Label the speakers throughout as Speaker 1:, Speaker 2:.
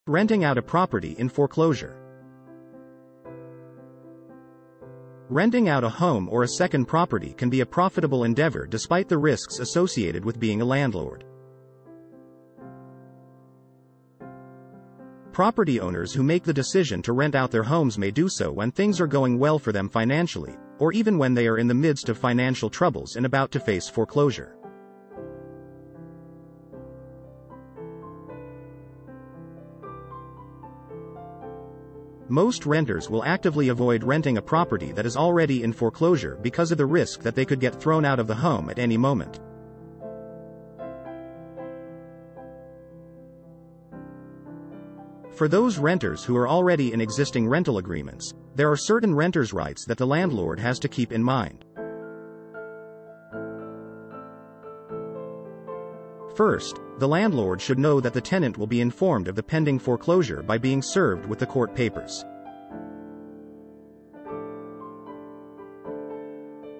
Speaker 1: Renting out a property in foreclosure. Renting out a home or a second property can be a profitable endeavor despite the risks associated with being a landlord. Property owners who make the decision to rent out their homes may do so when things are going well for them financially, or even when they are in the midst of financial troubles and about to face foreclosure. Most renters will actively avoid renting a property that is already in foreclosure because of the risk that they could get thrown out of the home at any moment. For those renters who are already in existing rental agreements, there are certain renters' rights that the landlord has to keep in mind. First, the landlord should know that the tenant will be informed of the pending foreclosure by being served with the court papers.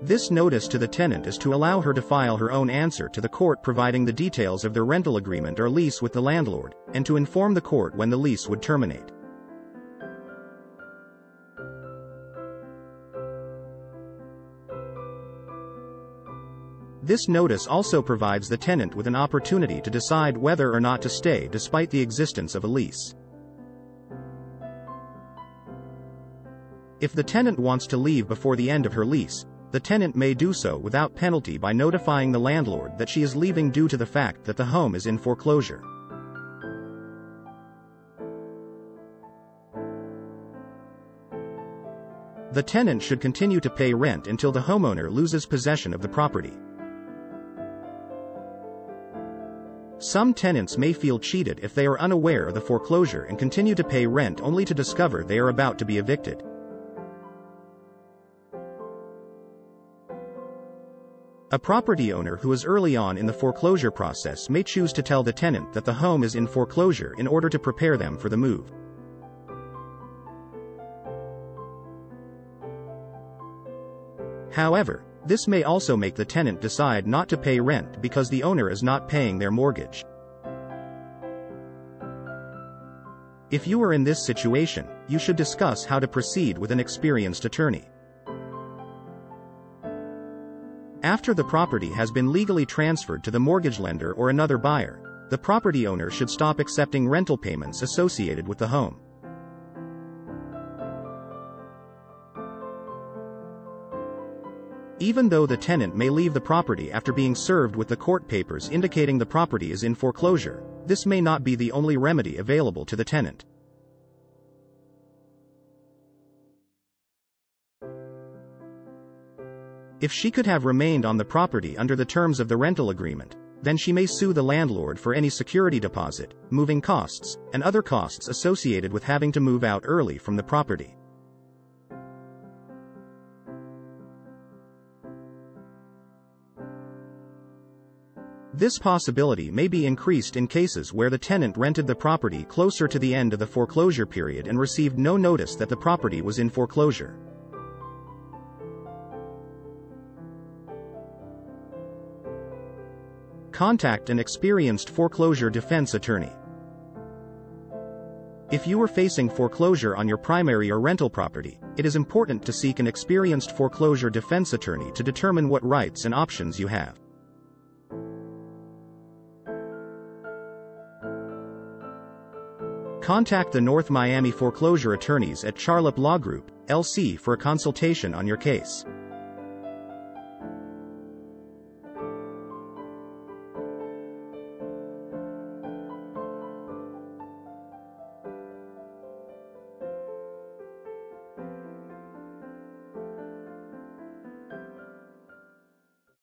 Speaker 1: This notice to the tenant is to allow her to file her own answer to the court providing the details of their rental agreement or lease with the landlord, and to inform the court when the lease would terminate. This notice also provides the tenant with an opportunity to decide whether or not to stay despite the existence of a lease. If the tenant wants to leave before the end of her lease, the tenant may do so without penalty by notifying the landlord that she is leaving due to the fact that the home is in foreclosure. The tenant should continue to pay rent until the homeowner loses possession of the property. Some tenants may feel cheated if they are unaware of the foreclosure and continue to pay rent only to discover they are about to be evicted. A property owner who is early on in the foreclosure process may choose to tell the tenant that the home is in foreclosure in order to prepare them for the move. However, this may also make the tenant decide not to pay rent because the owner is not paying their mortgage. If you are in this situation, you should discuss how to proceed with an experienced attorney. After the property has been legally transferred to the mortgage lender or another buyer, the property owner should stop accepting rental payments associated with the home. Even though the tenant may leave the property after being served with the court papers indicating the property is in foreclosure, this may not be the only remedy available to the tenant. If she could have remained on the property under the terms of the rental agreement, then she may sue the landlord for any security deposit, moving costs, and other costs associated with having to move out early from the property. This possibility may be increased in cases where the tenant rented the property closer to the end of the foreclosure period and received no notice that the property was in foreclosure. Contact an experienced foreclosure defense attorney. If you are facing foreclosure on your primary or rental property, it is important to seek an experienced foreclosure defense attorney to determine what rights and options you have. Contact the North Miami foreclosure attorneys at Charlip Law Group L.C. for a consultation on your case.